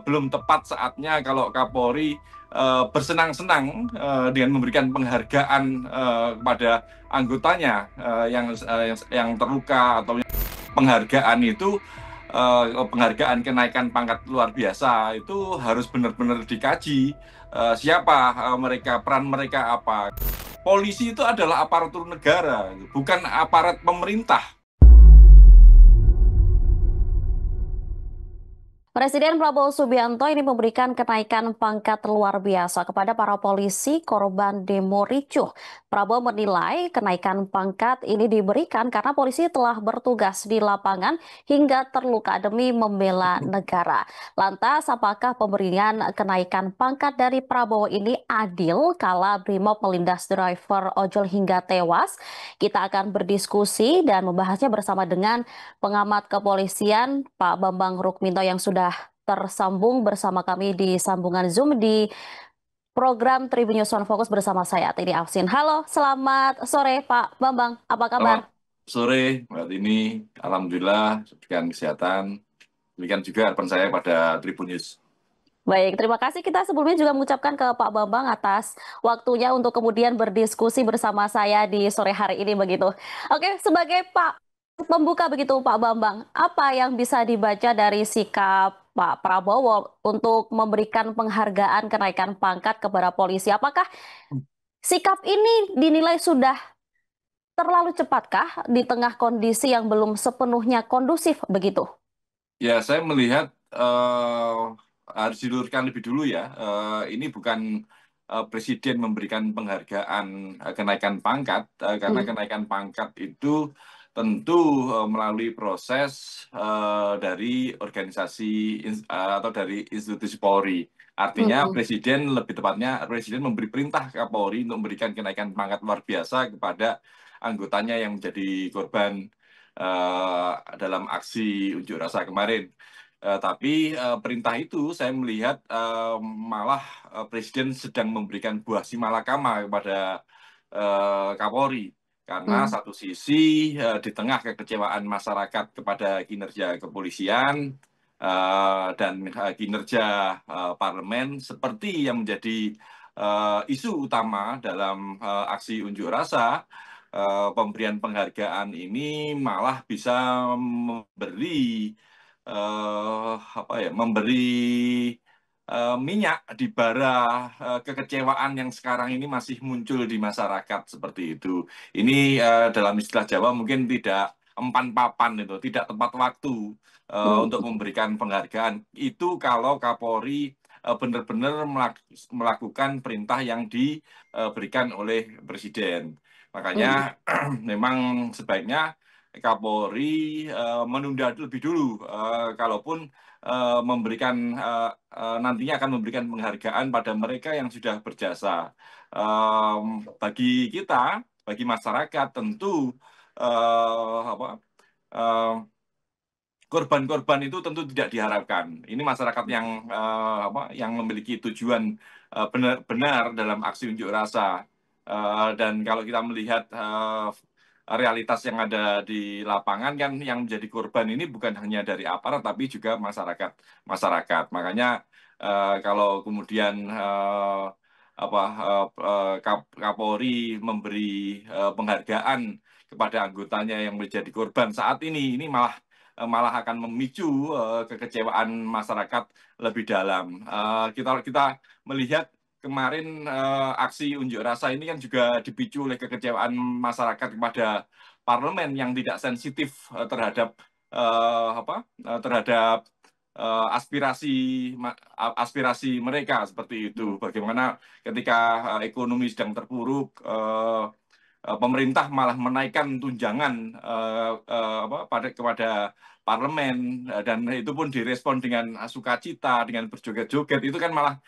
belum tepat saatnya kalau Kapolri bersenang-senang dengan memberikan penghargaan kepada anggotanya yang terluka, atau penghargaan itu penghargaan kenaikan pangkat luar biasa itu harus benar-benar dikaji siapa mereka, peran mereka apa. Polisi itu adalah aparatur negara, bukan aparat pemerintah. Presiden Prabowo Subianto ini memberikan kenaikan pangkat luar biasa kepada para polisi korban demo ricuh. Prabowo menilai kenaikan pangkat ini diberikan karena polisi telah bertugas di lapangan hingga terluka demi membela negara. Lantas, apakah pemberian kenaikan pangkat dari Prabowo ini adil kala Brimob melindas driver ojol hingga tewas? Kita akan berdiskusi dan membahasnya bersama dengan pengamat kepolisian Pak Bambang Rukminto yang sudah tersambung bersama kami di sambungan Zoom di program Tribun News One Focus bersama saya Tini Afsin. Halo, selamat sore Pak Bambang, apa kabar? Selamat sore, Mbak Tini. Alhamdulillah, diberikan kesehatan. Demikian juga harapan saya pada Tribun News. Baik, terima kasih. Kita sebelumnya juga mengucapkan ke Pak Bambang atas waktunya untuk kemudian berdiskusi bersama saya di sore hari ini begitu. Oke, sebagai Pak pembuka begitu Pak Bambang, apa yang bisa dibaca dari sikap Pak Prabowo untuk memberikan penghargaan kenaikan pangkat kepada polisi? Apakah sikap ini dinilai sudah terlalu cepatkah di tengah kondisi yang belum sepenuhnya kondusif begitu? Ya, saya melihat harus diluruskan lebih dulu ya. Ini bukan presiden memberikan penghargaan kenaikan pangkat, karena Hmm. kenaikan pangkat itu tentu melalui proses dari organisasi atau dari institusi Polri. Artinya Hmm. presiden, lebih tepatnya presiden memberi perintah ke Polri untuk memberikan kenaikan pangkat luar biasa kepada anggotanya yang menjadi korban dalam aksi unjuk rasa kemarin. Tapi perintah itu saya melihat malah Presiden sedang memberikan buah si malakama kepada Kapolri. Karena Hmm. satu sisi di tengah kekecewaan masyarakat kepada kinerja kepolisian dan kinerja parlemen seperti yang menjadi isu utama dalam aksi unjuk rasa, pemberian penghargaan ini malah bisa memberi memberi minyak di bara kekecewaan yang sekarang ini masih muncul di masyarakat seperti itu. Ini dalam istilah Jawa mungkin tidak empan papan, itu tidak tepat waktu untuk Hmm. memberikan penghargaan. Itu kalau Kapolri benar-benar melakukan perintah yang diberikan oleh Presiden. Makanya Hmm. memang sebaiknya Kapolri menunda lebih dulu, kalaupun nantinya akan memberikan penghargaan pada mereka yang sudah berjasa. Bagi kita, bagi masyarakat, tentu eh, apa, eh, korban-korban itu tentu tidak diharapkan. Ini masyarakat yang memiliki tujuan benar-benar dalam aksi unjuk rasa. Dan kalau kita melihat realitas yang ada di lapangan, kan yang menjadi korban ini bukan hanya dari aparat tapi juga masyarakat. Makanya kalau kemudian Kapolri memberi penghargaan kepada anggotanya yang menjadi korban saat ini malah akan memicu kekecewaan masyarakat lebih dalam. Kita kita melihat kemarin aksi unjuk rasa ini kan juga dipicu oleh kekecewaan masyarakat kepada parlemen yang tidak sensitif terhadap aspirasi aspirasi mereka seperti itu. Bagaimana ketika ekonomi sedang terpuruk, pemerintah malah menaikkan tunjangan kepada parlemen, dan itu pun direspon dengan sukacita, dengan berjoget-joget. Itu kan malah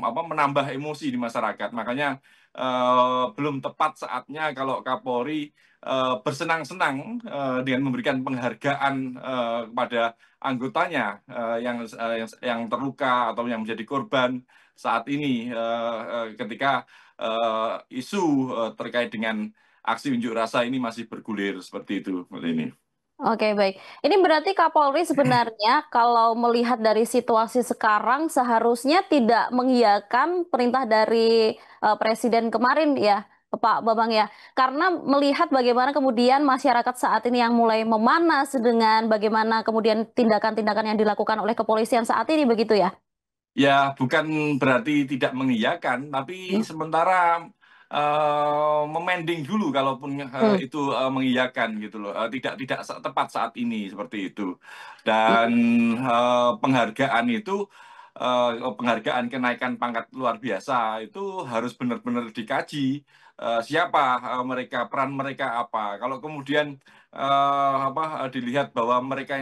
menambah emosi di masyarakat. Makanya belum tepat saatnya kalau Kapolri bersenang-senang dengan memberikan penghargaan kepada anggotanya yang terluka atau yang menjadi korban saat ini, ketika isu terkait dengan aksi unjuk rasa ini masih bergulir seperti itu, Mbak ini. Oke, baik. Ini berarti Kapolri sebenarnya kalau melihat dari situasi sekarang seharusnya tidak mengiyakan perintah dari Presiden kemarin ya, Pak Bambang ya. Karena melihat bagaimana kemudian masyarakat saat ini yang mulai memanas dengan bagaimana kemudian tindakan-tindakan yang dilakukan oleh kepolisian saat ini begitu ya. Ya, bukan berarti tidak mengiyakan, tapi Hmm. sementara memending dulu kalaupun Hmm. itu mengiyakan gitu loh. Tidak tepat saat ini seperti itu. Hmm. Dan penghargaan itu penghargaan kenaikan pangkat luar biasa itu harus benar-benar dikaji siapa mereka, peran mereka apa. Kalau kemudian dilihat bahwa mereka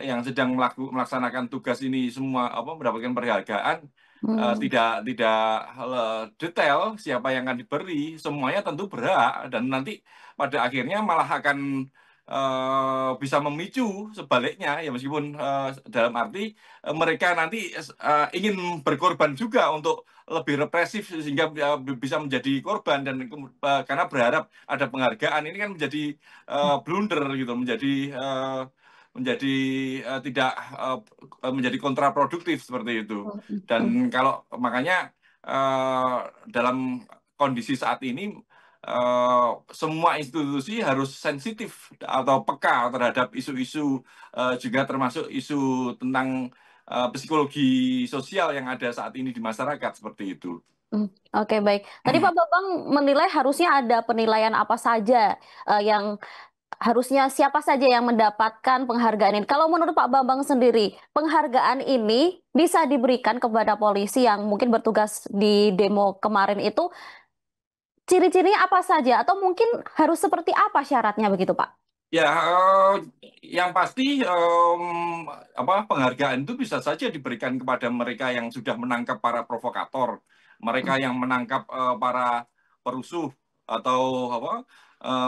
yang sedang melaksanakan tugas ini semua mendapatkan penghargaan Hmm. tidak detail siapa yang akan diberi, semuanya tentu berhak dan nanti pada akhirnya malah akan bisa memicu sebaliknya ya, meskipun dalam arti mereka nanti ingin berkorban juga untuk lebih represif sehingga bisa menjadi korban dan karena berharap ada penghargaan ini kan menjadi blunder gitu, menjadi tidak menjadi kontraproduktif seperti itu. Dan Hmm. kalau makanya dalam kondisi saat ini eh, semua institusi harus sensitif atau peka terhadap isu-isu juga termasuk isu tentang psikologi sosial yang ada saat ini di masyarakat seperti itu. Hmm. Oke, baik. Tadi Pak Bambang menilai harusnya ada penilaian apa saja yang harusnya siapa saja yang mendapatkan penghargaan ini. Kalau menurut Pak Bambang sendiri, penghargaan ini bisa diberikan kepada polisi yang mungkin bertugas di demo kemarin itu, ciri-cirinya apa saja? Atau mungkin harus seperti apa syaratnya begitu, Pak? Ya, yang pasti penghargaan itu bisa saja diberikan kepada mereka yang sudah menangkap para provokator, mereka yang menangkap para perusuh atau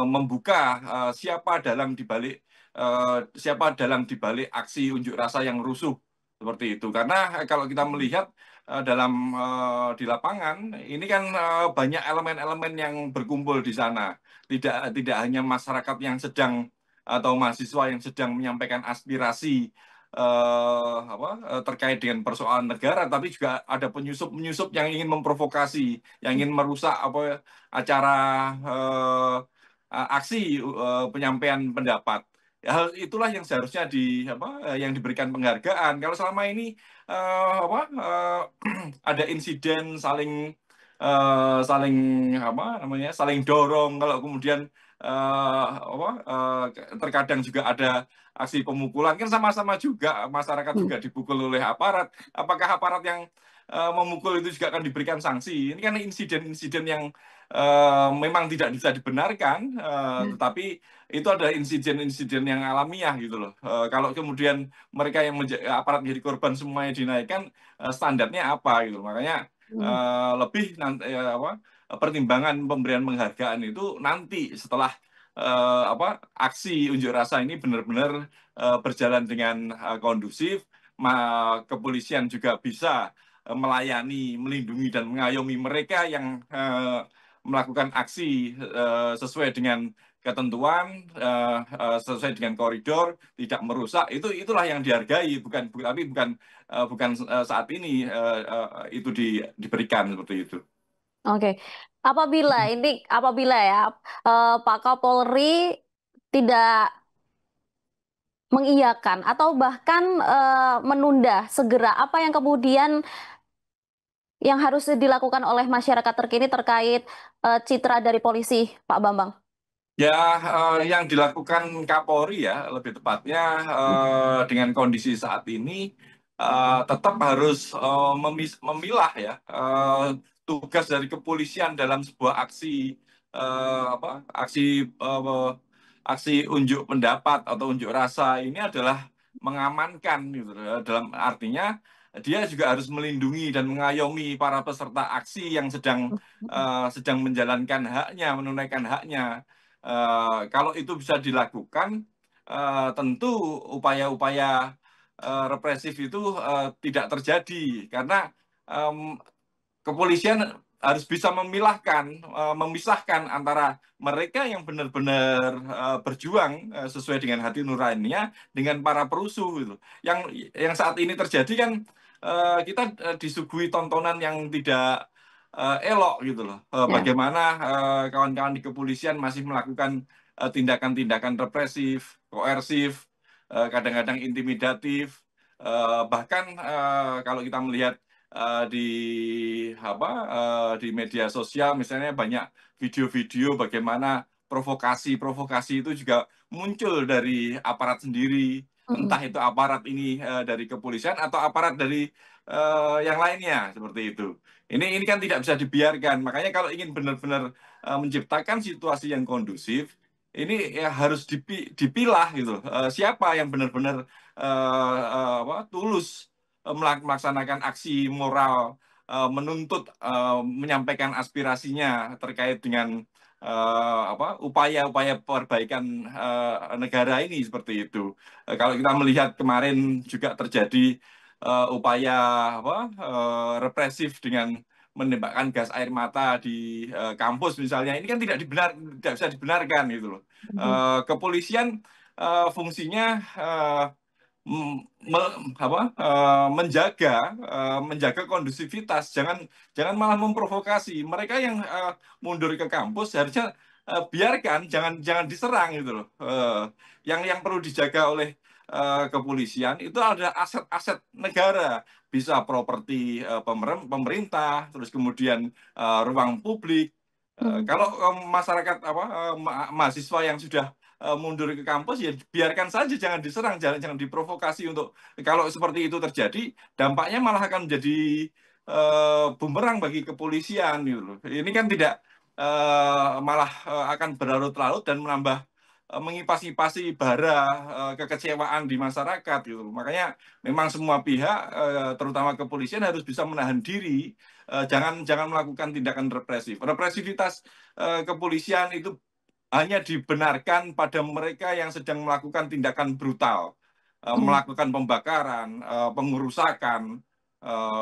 membuka siapa dalam dibalik aksi unjuk rasa yang rusuh seperti itu. Karena kalau kita melihat di lapangan ini kan banyak elemen-elemen yang berkumpul di sana, tidak hanya masyarakat yang sedang atau mahasiswa yang sedang menyampaikan aspirasi terkait dengan persoalan negara, tapi juga ada penyusup-penyusup yang ingin memprovokasi, yang ingin merusak acara aksi penyampaian pendapat. Ya, hal itulah yang seharusnya yang diberikan penghargaan. Kalau selama ini ada insiden saling saling saling dorong, kalau kemudian terkadang juga ada aksi pemukulan, kan sama-sama juga masyarakat Hmm. juga dipukul oleh aparat. Apakah aparat yang memukul itu juga akan diberikan sanksi? Ini kan insiden-insiden yang memang tidak bisa dibenarkan, tetapi itu adalah insiden-insiden yang alamiah gitu loh. Kalau kemudian mereka yang aparat menjadi korban semuanya dinaikkan, standarnya apa gitu. Makanya Hmm. lebih nanti pertimbangan pemberian penghargaan itu nanti setelah aksi unjuk rasa ini benar-benar berjalan dengan kondusif, kepolisian juga bisa melayani, melindungi dan mengayomi mereka yang melakukan aksi sesuai dengan ketentuan, sesuai dengan koridor, tidak merusak. Itulah yang dihargai, bukan saat ini itu diberikan seperti itu. Oke. Apabila ya Pak Kapolri tidak mengiyakan atau bahkan menunda segera apa yang kemudian yang harus dilakukan oleh masyarakat terkini terkait citra dari polisi, Pak Bambang? Ya, yang dilakukan Kapolri ya, lebih tepatnya dengan kondisi saat ini tetap harus memilah ya tugas dari kepolisian dalam sebuah aksi eh, aksi unjuk pendapat atau unjuk rasa ini adalah mengamankan gitu. Dalam artinya dia juga harus melindungi dan mengayomi para peserta aksi yang sedang menjalankan haknya, menunaikan haknya. Kalau itu bisa dilakukan, tentu upaya-upaya represif itu tidak terjadi karena em, kepolisian harus bisa memisahkan antara mereka yang benar-benar berjuang sesuai dengan hati nuraninya dengan para perusuh gitu. Yang saat ini terjadi kan kita disuguhi tontonan yang tidak elok gitu loh. Ya. Bagaimana kawan-kawan di kepolisian masih melakukan tindakan-tindakan represif, koersif, kadang-kadang intimidatif, bahkan kalau kita melihat di di media sosial misalnya banyak video-video bagaimana provokasi-provokasi itu juga muncul dari aparat sendiri, entah Mm-mm. itu aparat ini dari kepolisian atau aparat dari yang lainnya seperti itu. Ini kan tidak bisa dibiarkan. Makanya kalau ingin benar-benar menciptakan situasi yang kondusif, ini ya harus dipilah gitu. Siapa yang benar-benar tulus melaksanakan aksi moral, menuntut, menyampaikan aspirasinya terkait dengan upaya-upaya perbaikan negara ini seperti itu. Kalau kita melihat kemarin juga terjadi upaya represif dengan menembakkan gas air mata di kampus misalnya, ini kan tidak bisa dibenarkan gitu loh. Mhm. Kepolisian fungsinya menjaga kondusivitas, jangan malah memprovokasi mereka yang mundur ke kampus. Harusnya biarkan, jangan jangan diserang gitu loh. Yang perlu dijaga oleh kepolisian itu ada aset-aset negara, bisa properti pemerintah, terus kemudian ruang publik. Mhm. Kalau masyarakat mahasiswa yang sudah mundur ke kampus, ya biarkan saja, jangan diserang, jangan jangan diprovokasi. Untuk kalau seperti itu terjadi, dampaknya malah akan menjadi bumerang bagi kepolisian gitu loh. Ini kan tidak malah akan berlarut-larut dan menambah mengipas-ipasi bara kekecewaan di masyarakat gitu loh. Makanya memang semua pihak terutama kepolisian harus bisa menahan diri, jangan jangan melakukan tindakan represif. Represivitas kepolisian itu hanya dibenarkan pada mereka yang sedang melakukan tindakan brutal, Mhm. melakukan pembakaran, pengerusakan,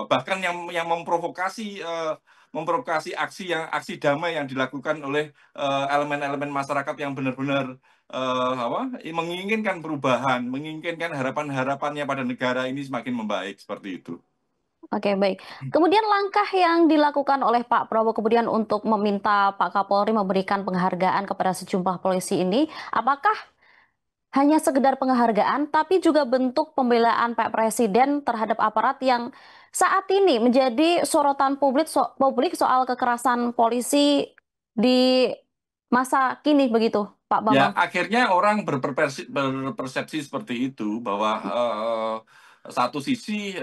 bahkan yang memprovokasi aksi damai yang dilakukan oleh elemen-elemen masyarakat yang benar-benar menginginkan perubahan, menginginkan harapan-harapannya pada negara ini semakin membaik seperti itu. Oke, baik. Kemudian langkah yang dilakukan oleh Pak Prabowo kemudian untuk meminta Pak Kapolri memberikan penghargaan kepada sejumlah polisi ini, apakah hanya sekedar penghargaan, tapi juga bentuk pembelaan Pak Presiden terhadap aparat yang saat ini menjadi sorotan publik soal kekerasan polisi di masa kini begitu, Pak Ya, Bambang? akhirnya orang berpersepsi seperti itu bahwa satu sisi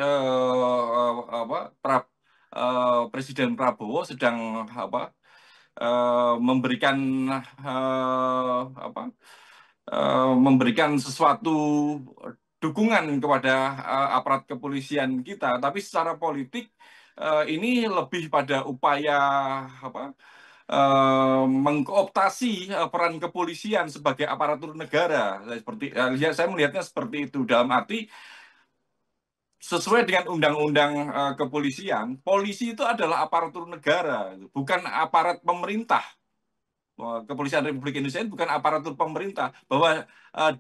Presiden Prabowo sedang memberikan memberikan sesuatu dukungan kepada aparat kepolisian kita, tapi secara politik ini lebih pada upaya apa mengkooptasi peran kepolisian sebagai aparatur negara. Saya melihatnya seperti itu, dalam arti sesuai dengan undang-undang kepolisian, polisi itu adalah aparatur negara, bukan aparat pemerintah. Kepolisian Republik Indonesia ini bukan aparatur pemerintah, bahwa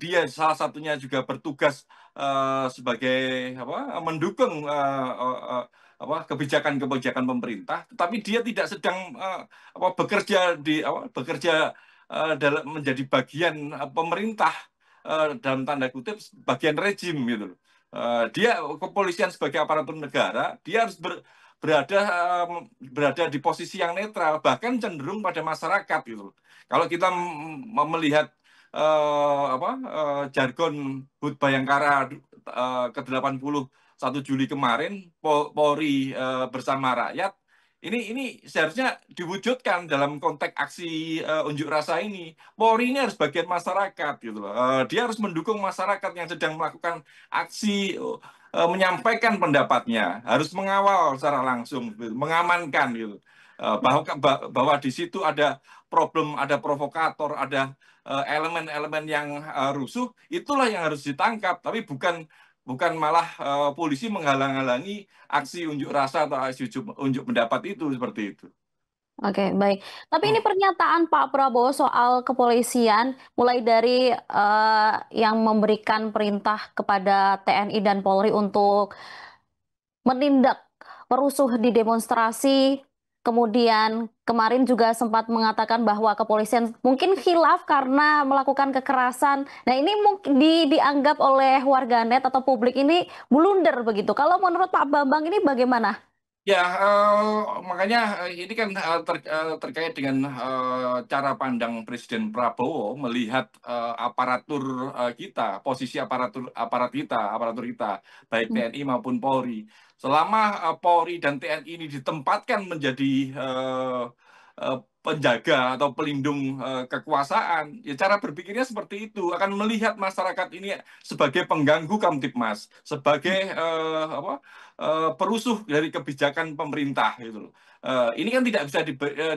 dia salah satunya juga bertugas sebagai mendukung kebijakan-kebijakan pemerintah, tetapi dia tidak sedang bekerja dalam menjadi bagian pemerintah, dalam tanda kutip bagian rejim gitu loh. Dia kepolisian sebagai aparatur negara, dia harus berada berada di posisi yang netral, bahkan cenderung pada masyarakat gitu. Kalau kita melihat jargon HUT Bayangkara ke-81 Juli kemarin, Polri bersama rakyat, ini seharusnya diwujudkan dalam konteks aksi unjuk rasa ini. Polri ini harus bagian masyarakat gitu loh. Dia harus mendukung masyarakat yang sedang melakukan aksi, menyampaikan pendapatnya, harus mengawal secara langsung, gitu, mengamankan gitu. Bahwa di situ ada problem, ada provokator, ada elemen-elemen yang rusuh, itulah yang harus ditangkap, tapi bukan bukan malah polisi menghalang-halangi aksi unjuk rasa atau aksi unjuk pendapat itu seperti itu. Oke, baik. Tapi ini Hmm. pernyataan Pak Prabowo soal kepolisian, mulai dari yang memberikan perintah kepada TNI dan Polri untuk menindak perusuh di demonstrasi. Kemudian kemarin juga sempat mengatakan bahwa kepolisian mungkin khilaf karena melakukan kekerasan. Nah, ini mungkin dianggap oleh warganet atau publik ini blunder begitu. Kalau menurut Pak Bambang ini bagaimana? Ya, makanya ini kan terkait dengan cara pandang Presiden Prabowo melihat aparatur kita, posisi aparatur kita, baik Hmm. TNI maupun Polri. Selama Polri dan TNI ini ditempatkan menjadi penjaga atau pelindung kekuasaan, ya cara berpikirnya seperti itu, akan melihat masyarakat ini sebagai pengganggu Kamtipmas, sebagai perusuh dari kebijakan pemerintah gitu loh. Ini kan tidak bisa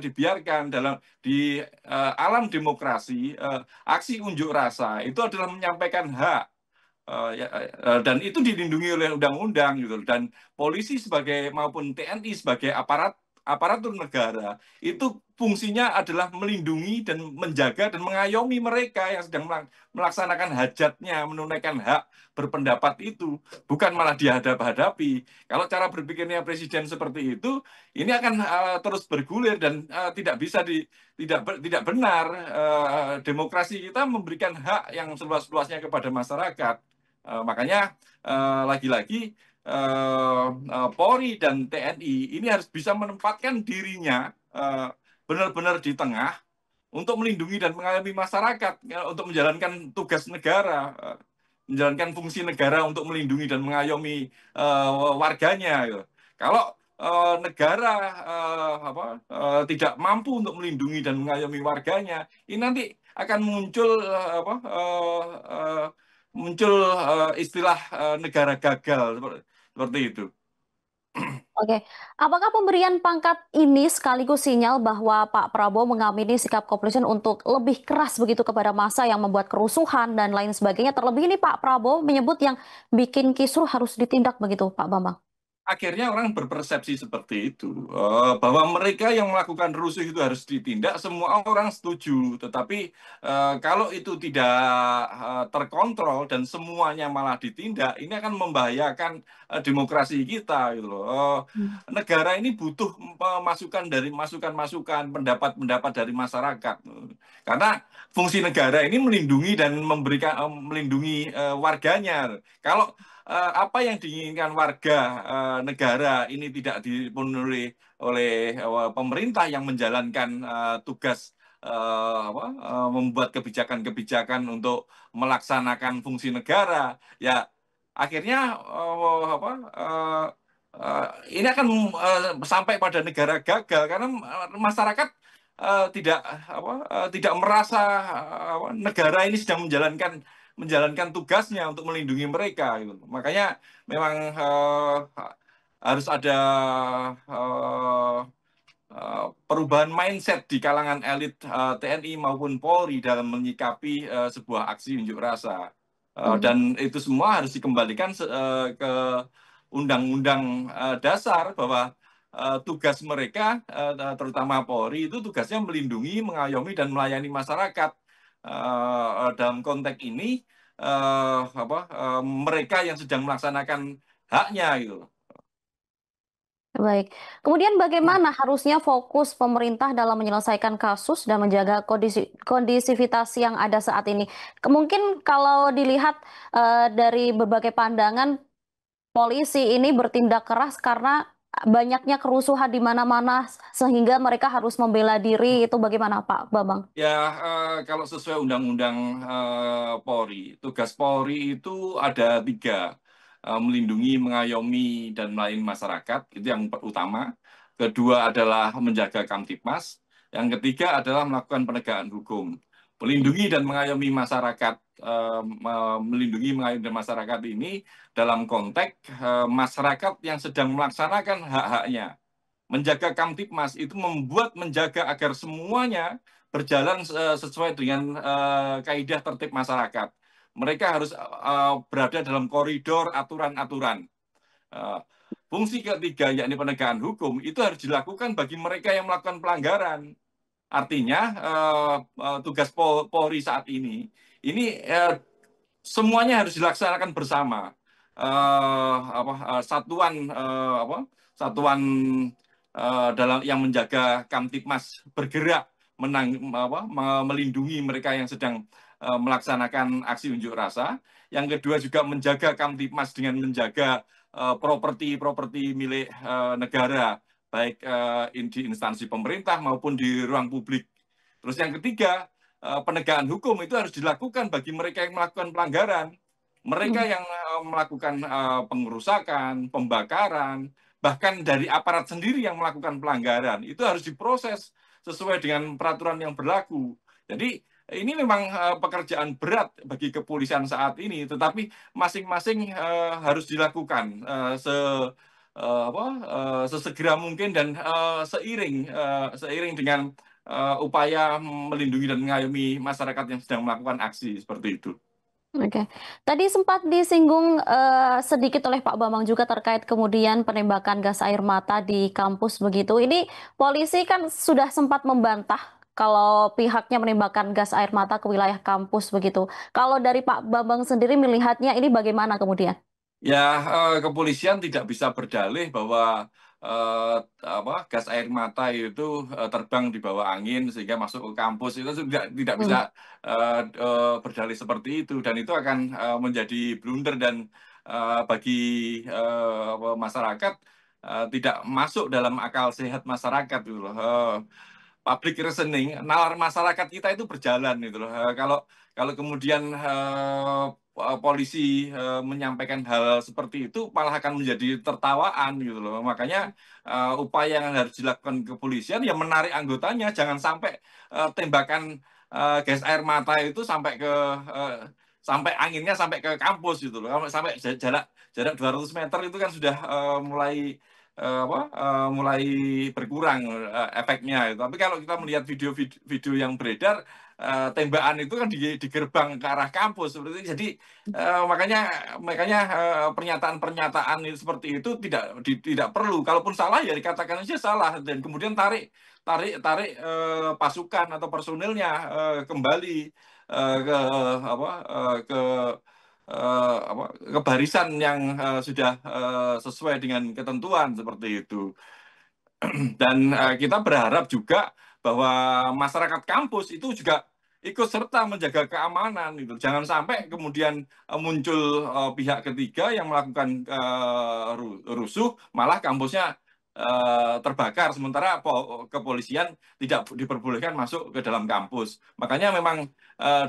dibiarkan dalam di alam demokrasi. Aksi unjuk rasa itu adalah menyampaikan hak. Dan itu dilindungi oleh undang-undang gitu loh. Dan polisi sebagai maupun TNI sebagai aparatur negara itu fungsinya adalah melindungi dan menjaga dan mengayomi mereka yang sedang melaksanakan hajatnya, menunaikan hak berpendapat itu, bukan malah dihadap-hadapi. Kalau cara berpikirnya presiden seperti itu, ini akan terus bergulir dan tidak benar. Demokrasi kita memberikan hak yang seluas-luasnya kepada masyarakat. Makanya lagi-lagi Polri dan TNI ini harus bisa menempatkan dirinya benar-benar di tengah untuk melindungi dan mengayomi masyarakat, untuk menjalankan tugas negara, menjalankan fungsi negara untuk melindungi dan mengayomi warganya. Gitu. Kalau negara tidak mampu untuk melindungi dan mengayomi warganya, ini nanti akan muncul muncul istilah negara gagal seperti itu. Oke, apakah pemberian pangkat ini sekaligus sinyal bahwa Pak Prabowo mengamini sikap kepolisian untuk lebih keras begitu kepada massa yang membuat kerusuhan dan lain sebagainya? Terlebih ini Pak Prabowo menyebut yang bikin kisruh harus ditindak begitu, Pak Bambang. Akhirnya orang berpersepsi seperti itu, bahwa mereka yang melakukan rusuh itu harus ditindak, semua orang setuju. Tetapi kalau itu tidak terkontrol dan semuanya malah ditindak, ini akan membahayakan demokrasi kita gitu loh. Hmm. Negara ini butuh masukan dari masukan-masukan, pendapat-pendapat dari masyarakat. Karena fungsi negara ini melindungi dan memberikan melindungi warganya. Kalau apa yang diinginkan warga negara ini tidak dipenuhi oleh pemerintah yang menjalankan tugas membuat kebijakan-kebijakan untuk melaksanakan fungsi negara, ya akhirnya ini akan sampai pada negara gagal karena masyarakat tidak merasa negara ini sedang menjalankan tugasnya untuk melindungi mereka gitu. Makanya memang harus ada eh, perubahan mindset di kalangan elit TNI maupun Polri dalam menyikapi sebuah aksi unjuk rasa. Mhm. Dan itu semua harus dikembalikan ke undang-undang dasar bahwa tugas mereka, terutama Polri, itu tugasnya melindungi, mengayomi, dan melayani masyarakat. Dalam konteks ini, mereka yang sedang melaksanakan haknya gitu. Baik. Kemudian bagaimana harusnya fokus pemerintah dalam menyelesaikan kasus dan menjaga kondisivitas yang ada saat ini? Mungkin kalau dilihat dari berbagai pandangan, polisi ini bertindak keras karena banyaknya kerusuhan di mana-mana sehingga mereka harus membela diri. Itu bagaimana Pak Bambang? Ya, kalau sesuai Undang-Undang Polri, tugas Polri itu ada tiga. Melindungi, mengayomi, dan melayani masyarakat, itu yang utama. Kedua adalah menjaga Kamtipmas. Yang ketiga adalah melakukan penegakan hukum. Melindungi dan mengayomi masyarakat, melindungi, mengayomi masyarakat ini dalam konteks masyarakat yang sedang melaksanakan hak-haknya. Menjaga Kamtipmas itu menjaga agar semuanya berjalan sesuai dengan kaidah tertib masyarakat. Mereka harus berada dalam koridor aturan-aturan. Fungsi ketiga, yakni penegakan hukum, itu harus dilakukan bagi mereka yang melakukan pelanggaran. Artinya tugas Polri saat ini semuanya harus dilaksanakan bersama. Satuan dalam yang menjaga Kamtipmas bergerak melindungi mereka yang sedang melaksanakan aksi unjuk rasa. Yang kedua juga menjaga Kamtipmas dengan menjaga properti-properti milik negara, baik di instansi pemerintah maupun di ruang publik. Terus yang ketiga, penegakan hukum itu harus dilakukan bagi mereka yang melakukan pelanggaran. Mereka yang melakukan pengerusakan, pembakaran, bahkan dari aparat sendiri yang melakukan pelanggaran, itu harus diproses sesuai dengan peraturan yang berlaku. Jadi ini memang pekerjaan berat bagi kepolisian saat ini, tetapi masing-masing harus dilakukan sesegera mungkin dan seiring dengan upaya melindungi dan mengayomi masyarakat yang sedang melakukan aksi seperti itu. Oke, tadi sempat disinggung sedikit oleh Pak Bambang juga terkait kemudian penembakan gas air mata di kampus begitu. Ini polisi kan sudah sempat membantah kalau pihaknya menembakkan gas air mata ke wilayah kampus begitu. Kalau dari Pak Bambang sendiri melihatnya ini bagaimana kemudian? Ya, kepolisian tidak bisa berdalih bahwa gas air mata itu terbang di bawah angin sehingga masuk ke kampus, itu tidak bisa Hmm. berdalih seperti itu, dan itu akan menjadi blunder dan bagi masyarakat tidak masuk dalam akal sehat masyarakat gitu loh. Public reasoning, nalar masyarakat kita itu berjalan gitu loh. Kalau kemudian polisi menyampaikan hal seperti itu malah akan menjadi tertawaan gitu loh. Makanya upaya yang harus dilakukan kepolisian ya menarik anggotanya, jangan sampai tembakan gas air mata itu sampai anginnya sampai ke kampus gitu loh. Sampai jarak jarak 200 meter itu kan sudah mulai berkurang efeknya. Tapi kalau kita melihat video yang beredar, tembakan itu kan di gerbang ke arah kampus seperti itu. Jadi makanya makanya pernyataan-pernyataan seperti itu tidak perlu. Kalaupun salah ya dikatakan aja salah, dan kemudian tarik tarik tarik pasukan atau personilnya kembali ke ke barisan yang sudah sesuai dengan ketentuan seperti itu. Dan kita berharap juga bahwa masyarakat kampus itu juga ikut serta menjaga keamanan itu. Jangan sampai kemudian muncul pihak ketiga yang melakukan rusuh, malah kampusnya terbakar, sementara kepolisian tidak diperbolehkan masuk ke dalam kampus. Makanya memang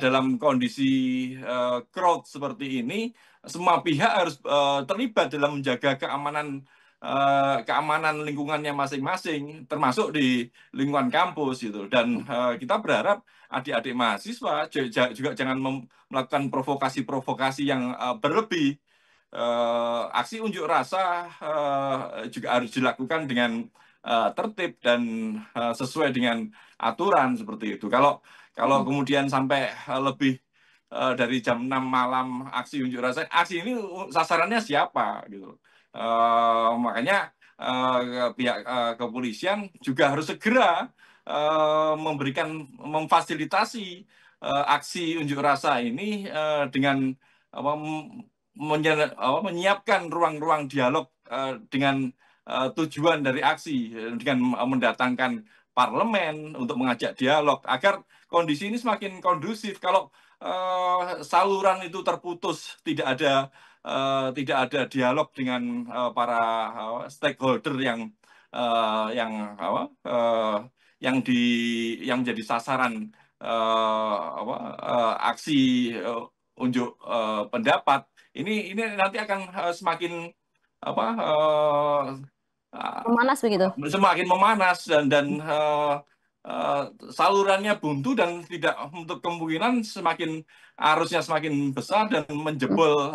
dalam kondisi crowd seperti ini, semua pihak harus terlibat dalam menjaga keamanan lingkungannya masing-masing, termasuk di lingkungan kampus gitu. Dan kita berharap adik-adik mahasiswa juga jangan melakukan provokasi-provokasi yang berlebih. Aksi unjuk rasa juga harus dilakukan dengan tertib dan sesuai dengan aturan seperti itu. Kalau kemudian sampai lebih dari jam 6 malam aksi unjuk rasa, aksi ini sasarannya siapa gitu. Makanya pihak kepolisian juga harus segera memfasilitasi aksi unjuk rasa ini dengan apa, menyiapkan ruang-ruang dialog dengan tujuan dari aksi, dengan mendatangkan parlemen untuk mengajak dialog agar kondisi ini semakin kondusif. Kalau saluran itu terputus, tidak ada dialog dengan para stakeholder yang apa, yang di yang menjadi sasaran aksi unjuk pendapat. Ini nanti akan semakin apa Memanas begitu. semakin memanas, dan salurannya buntu, dan tidak untuk kemungkinan arusnya semakin besar dan menjebol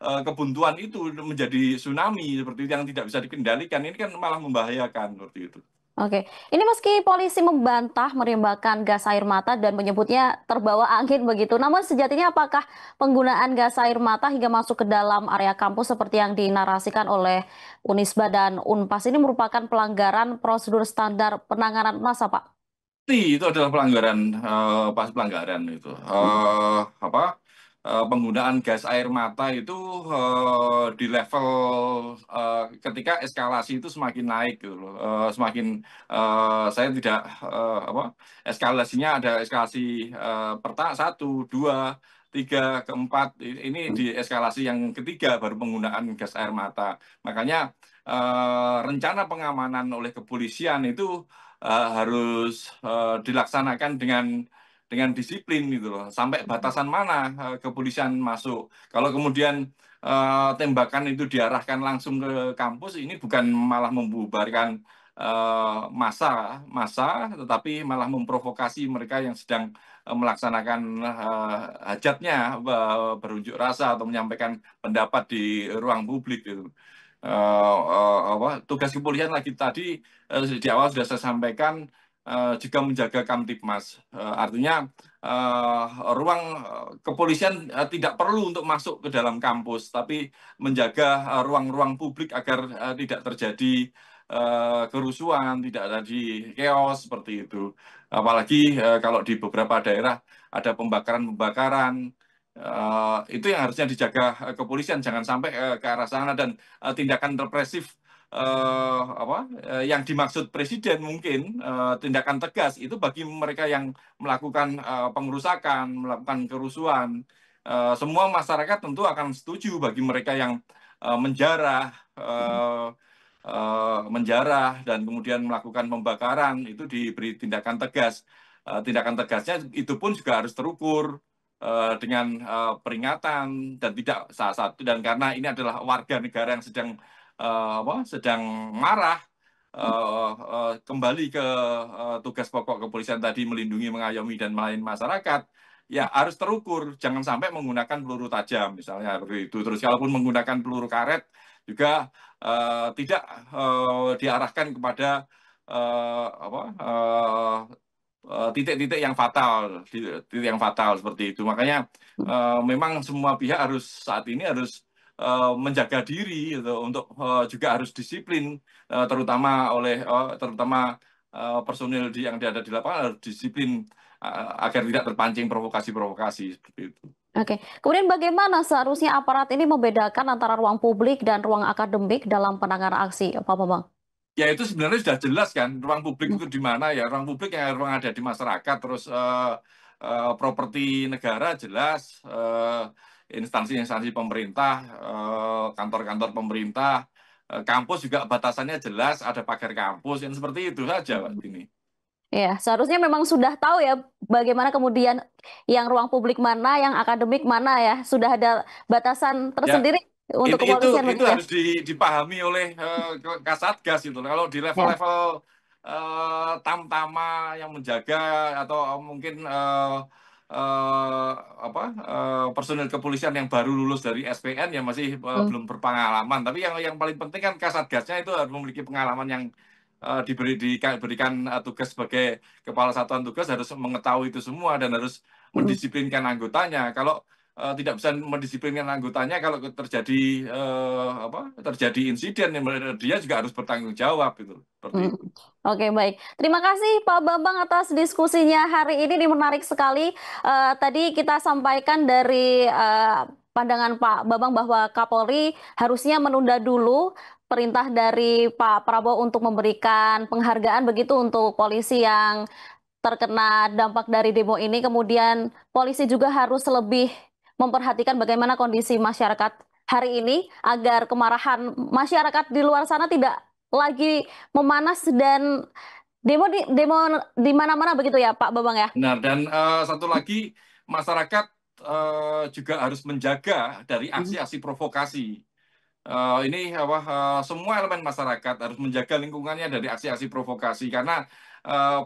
kebuntuan itu menjadi tsunami seperti itu yang tidak bisa dikendalikan. Ini kan malah membahayakan seperti itu. Oke, ini meski polisi membantah menembakkan gas air mata dan menyebutnya terbawa angin begitu, namun sejatinya apakah penggunaan gas air mata hingga masuk ke dalam area kampus seperti yang dinarasikan oleh Unisba dan Unpas ini merupakan pelanggaran prosedur standar penanganan massa, Pak? Itu adalah pelanggaran, pas pelanggaran itu apa penggunaan gas air mata itu di level ketika eskalasi itu semakin naik gitu loh. Semakin saya tidak apa eskalasinya ada eskalasi pertama satu dua tiga keempat ini di eskalasi yang ketiga baru penggunaan gas air mata. Makanya rencana pengamanan oleh kepolisian itu harus dilaksanakan dengan disiplin gitu loh. Sampai batasan mana kepolisian masuk. Kalau kemudian tembakan itu diarahkan langsung ke kampus, ini bukan malah membubarkan massa, tetapi malah memprovokasi mereka yang sedang melaksanakan hajatnya, berunjuk rasa atau menyampaikan pendapat di ruang publik gitu. Tugas kepolisian lagi tadi di awal sudah saya sampaikan juga menjaga Kamtipmas. Artinya eh, ruang kepolisian tidak perlu untuk masuk ke dalam kampus, tapi menjaga ruang-ruang publik agar tidak terjadi kerusuhan, tidak terjadi chaos seperti itu. Apalagi kalau di beberapa daerah ada pembakaran-pembakaran, itu yang harusnya dijaga kepolisian, jangan sampai ke arah sana dan tindakan represif yang dimaksud presiden mungkin tindakan tegas itu bagi mereka yang melakukan pengerusakan, melakukan kerusuhan. Semua masyarakat tentu akan setuju bagi mereka yang menjarah, dan kemudian melakukan pembakaran itu diberi tindakan tegas. Tindakan tegasnya itu pun juga harus terukur dengan peringatan dan tidak salah satu dan karena ini adalah warga negara yang sedang marah, kembali ke tugas pokok kepolisian tadi melindungi, mengayomi dan melayani masyarakat, ya harus terukur, jangan sampai menggunakan peluru tajam misalnya begitu. Terus kalaupun menggunakan peluru karet juga tidak diarahkan kepada titik-titik yang fatal, titik yang fatal seperti itu. Makanya memang semua pihak harus saat ini harus menjaga diri gitu, untuk juga harus disiplin, terutama personil yang ada di lapangan harus disiplin agar tidak terpancing provokasi-provokasi seperti itu. Oke, kemudian bagaimana seharusnya aparat ini membedakan antara ruang publik dan ruang akademik dalam penanganan aksi, Pak Bambang? Ya itu sebenarnya sudah jelas kan, ruang publik Hmm. itu di mana ya, ruang publik yang ruang ada di masyarakat, terus properti negara jelas, instansi-instansi pemerintah, kantor-kantor pemerintah, kampus juga batasannya jelas, ada pagar kampus, yang seperti itu saja Pak ini. Ya, seharusnya memang sudah tahu ya bagaimana kemudian yang ruang publik mana, yang akademik mana ya. Sudah ada batasan Ya, tersendiri untuk itu kepolisian itu begitu ya. harus dipahami oleh Kasatgas itu. Kalau di Ya. level-level tamtama yang menjaga atau mungkin personil kepolisian yang baru lulus dari SPN yang masih Hmm. belum berpengalaman. Tapi yang paling penting kan Kasatgasnya itu harus memiliki pengalaman yang diberikan tugas sebagai kepala satuan tugas, harus mengetahui itu semua dan harus Hmm. mendisiplinkan anggotanya. Kalau tidak bisa mendisiplinkan anggotanya, kalau terjadi insiden, dia juga harus bertanggung jawab itu seperti Hmm. itu. Oke, baik. Terima kasih Pak Bambang atas diskusinya hari ini menarik sekali. Tadi kita sampaikan dari pandangan Pak Bambang bahwa Kapolri harusnya menunda dulu perintah dari Pak Prabowo untuk memberikan penghargaan begitu untuk polisi yang terkena dampak dari demo ini. Kemudian polisi juga harus lebih memperhatikan bagaimana kondisi masyarakat hari ini agar kemarahan masyarakat di luar sana tidak lagi memanas dan demo di mana-mana begitu ya Pak Babang ya. Nah, dan satu lagi, masyarakat juga harus menjaga dari Hmm. aksi-aksi provokasi. Ini semua elemen masyarakat harus menjaga lingkungannya dari aksi-aksi provokasi karena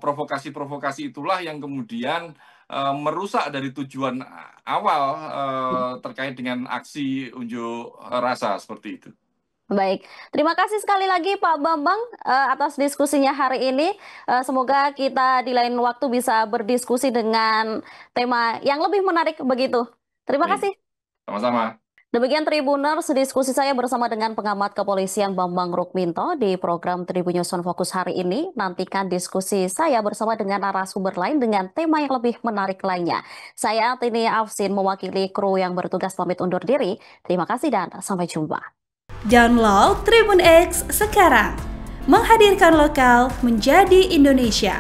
provokasi-provokasi itulah yang kemudian merusak dari tujuan awal terkait dengan aksi unjuk rasa seperti itu. Baik, terima kasih sekali lagi Pak Bambang atas diskusinya hari ini. Semoga kita di lain waktu bisa berdiskusi dengan tema yang lebih menarik begitu. Terima Baik, kasih. sama-sama. Demikian Tribuners, diskusi saya bersama dengan pengamat kepolisian Bambang Rukminto di program Tribun News on Fokus hari ini. Nantikan diskusi saya bersama dengan narasumber lain dengan tema yang lebih menarik lainnya. Saya Tini Afsin mewakili kru yang bertugas pamit undur diri. Terima kasih dan sampai jumpa. Download Tribun X sekarang. Menghadirkan lokal menjadi Indonesia.